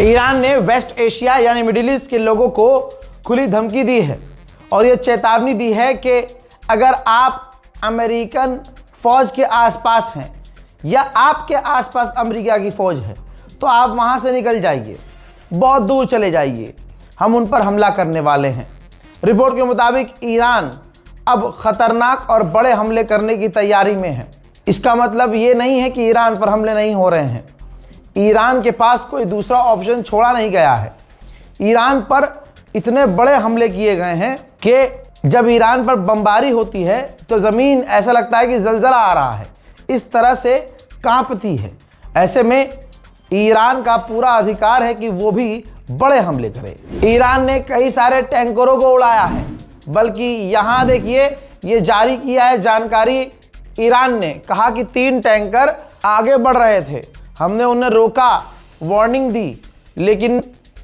Iran ने waste Asia यानी middle east के लोगों को खुली धमकी दी है और ये चेतावनी दी है कि अगर आप अमेरिकन फौज के आसपास हैं या आपके आसपास अमेरिका की फौज है तो आप वहां से निकल जाइए, बहुत दूर चले जाइए, हम उन पर हमला करने वाले हैं। रिपोर्ट के मुताबिक ईरान अब खतरनाक और बड़े हमले करने की तैयारी में है। इसका मतलब ये नहीं है कि ईरान पर हमले नहीं हो रहे हैं, ईरान के पास कोई दूसरा ऑप्शन छोड़ा नहीं गया है। ईरान पर इतने बड़े हमले किए गए हैं कि जब ईरान पर बमबारी होती है तो ज़मीन ऐसा लगता है कि ज़लज़ला आ रहा है, इस तरह से कांपती है। ऐसे में ईरान का पूरा अधिकार है कि वो भी बड़े हमले करे। ईरान ने कई सारे टैंकरों को उड़ाया है, बल्कि यहाँ देखिए ये जारी किया है जानकारी। ईरान ने कहा कि 3 टैंकर आगे बढ़ रहे थे, हमने उन्हें रोका, वार्निंग दी, लेकिन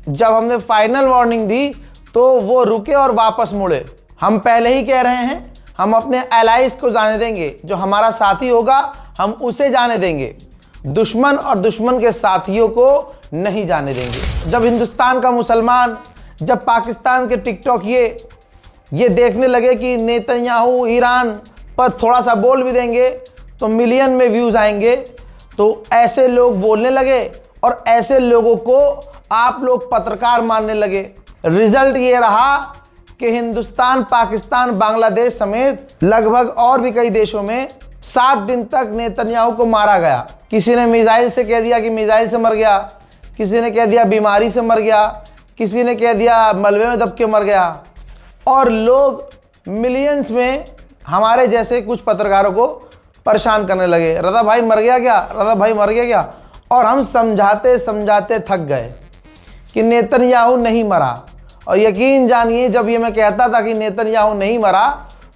जब हमने फाइनल वार्निंग दी तो वो रुके और वापस मुड़े। हम पहले ही कह रहे हैं हम अपने एलाइज को जाने देंगे, जो हमारा साथी होगा हम उसे जाने देंगे, दुश्मन और दुश्मन के साथियों को नहीं जाने देंगे। जब हिंदुस्तान का मुसलमान, जब पाकिस्तान के टिकटॉक ये देखने लगे कि नेतन्याहू ईरान पर थोड़ा सा बोल भी देंगे तो मिलियन में व्यूज़ आएंगे, तो ऐसे लोग बोलने लगे और ऐसे लोगों को आप लोग पत्रकार मानने लगे। रिजल्ट ये रहा कि हिंदुस्तान, पाकिस्तान, बांग्लादेश समेत लगभग और भी कई देशों में 7 दिन तक नेतन्याहू को मारा गया। किसी ने मिसाइल से कह दिया कि मिसाइल से मर गया, किसी ने कह दिया बीमारी से मर गया, किसी ने कह दिया मलबे में दब के मर गया, और लोग मिलियंस में हमारे जैसे कुछ पत्रकारों को परेशान करने लगे। रज़ा भाई मर गया क्या, रज़ा भाई मर गया क्या। और हम समझाते समझाते थक गए कि नेतन्याहू नहीं मरा। और यकीन जानिए जब ये मैं कहता था कि नेतन्याहू नहीं मरा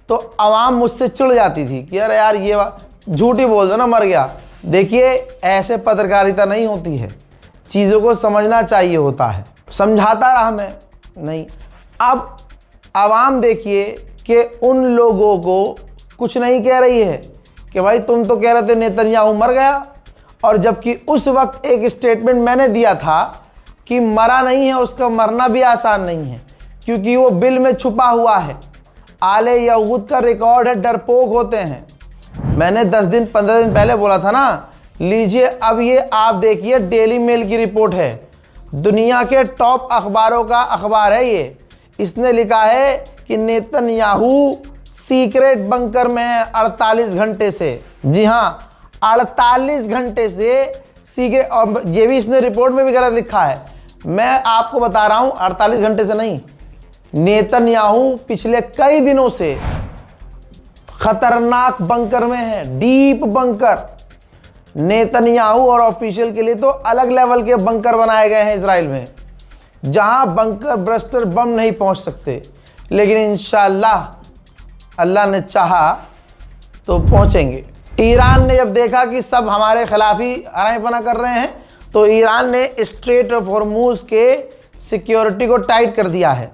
तो आवाम मुझसे चिढ़ जाती थी कि अरे यार ये झूठी बोल दो ना, मर गया। देखिए ऐसे पत्रकारिता नहीं होती है, चीज़ों को समझना चाहिए होता है। समझाता रहा मैं, नहीं। अब आवाम देखिए कि उन लोगों को कुछ नहीं कह रही है कि भाई तुम तो कह रहे थे नेतन्याहू मर गया, और जबकि उस वक्त एक स्टेटमेंट मैंने दिया था कि मरा नहीं है, उसका मरना भी आसान नहीं है क्योंकि वो बिल में छुपा हुआ है। आले यहूद का रिकॉर्ड है, डरपोक होते हैं। मैंने 10 दिन 15 दिन पहले बोला था ना। लीजिए अब ये आप देखिए, डेली मेल की रिपोर्ट है, दुनिया के टॉप अखबारों का अखबार है ये। इसने लिखा है कि नेतन्याहू सीक्रेट बंकर में है 48 घंटे से। जी हाँ, 48 घंटे से सीक्रेट। और ये भी इसने रिपोर्ट में भी गलत लिखा है, मैं आपको बता रहा हूं 48 घंटे से नहीं, नेतन्याहू पिछले कई दिनों से खतरनाक बंकर में है, डीप बंकर। नेतन्याहू और ऑफिशियल के लिए तो अलग लेवल के बंकर बनाए गए हैं इजराइल में, जहां बंकर ब्रस्टर बम नहीं पहुंच सकते, लेकिन इंशाअल्लाह अल्लाह ने चाहा तो पहुंचेंगे। ईरान ने जब देखा कि सब हमारे खिलाफ ही अराइपना कर रहे हैं तो ईरान ने स्ट्रेट ऑफ हॉर्मुज के सिक्योरिटी को टाइट कर दिया है।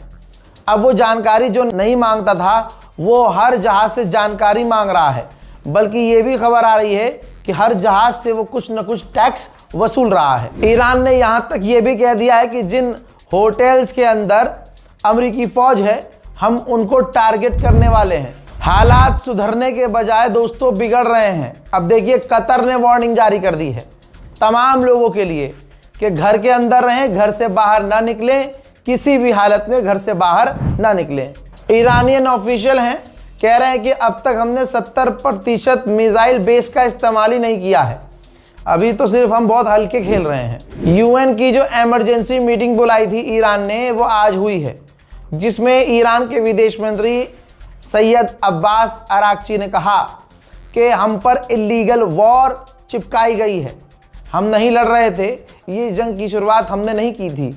अब वो जानकारी जो नहीं मांगता था वो हर जहाज से जानकारी मांग रहा है, बल्कि ये भी खबर आ रही है कि हर जहाज से वो कुछ न कुछ टैक्स वसूल रहा है। ईरान ने यहाँ तक ये भी कह दिया है कि जिन होटल्स के अंदर अमेरिकी फौज है हम उनको टारगेट करने वाले हैं। हालात सुधरने के बजाय दोस्तों बिगड़ रहे हैं। अब देखिए कतर ने वार्निंग जारी कर दी है तमाम लोगों के लिए कि घर के अंदर रहें, घर से बाहर ना निकलें, किसी भी हालत में घर से बाहर ना निकलें। ईरानियन ऑफिशियल हैं, कह रहे हैं कि अब तक हमने 70% मिसाइल बेस का इस्तेमाल ही नहीं किया है, अभी तो सिर्फ हम बहुत हल्के खेल रहे हैं। यूएन की जो इमरजेंसी मीटिंग बुलाई थी ईरान ने वो आज हुई है, जिसमें ईरान के विदेश मंत्री सैयद अब्बास अराक्ची ने कहा कि हम पर इलीगल वॉर चिपकाई गई है, हम नहीं लड़ रहे थे, ये जंग की शुरुआत हमने नहीं की थी।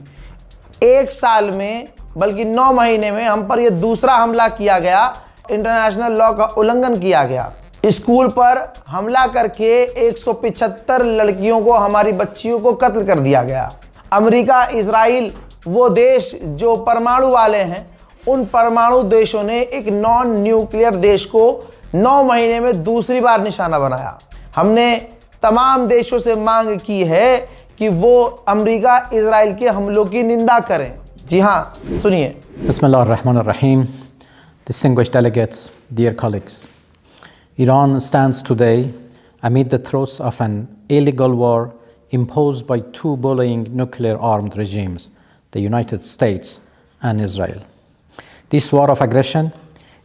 1 साल में बल्कि 9 महीने में हम पर यह दूसरा हमला किया गया, इंटरनेशनल लॉ का उल्लंघन किया गया। स्कूल पर हमला करके 175 लड़कियों को, हमारी बच्चियों को कत्ल कर दिया गया। अमेरिका, इजराइल, वो देश जो परमाणु वाले हैं, उन परमाणु देशों ने एक नॉन न्यूक्लियर देश को 9 महीने में दूसरी बार निशाना बनाया। हमने तमाम देशों से मांग की है कि वो अमेरिका इजराइल के हमलों की निंदा करें। जी हाँ, सुनिए। Bismillahirrahmanirrahim. Distinguished delegates, dear colleagues. Iran stands today amid the throes of an illegal war imposed by two bullying nuclear-armed regimes, the United States and Israel. This war of aggression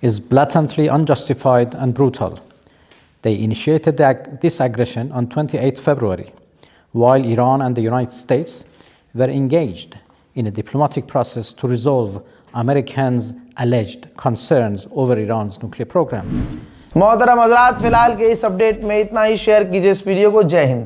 is blatantly unjustified and brutal. They initiated this aggression on 28 February, while Iran and the United States were engaged in a diplomatic process to resolve Americans' alleged concerns over Iran's nuclear program. मोहतरम हज़रात, फिलहाल के इस update में इतना ही। Share कीजिए इस video को। जय हिंद।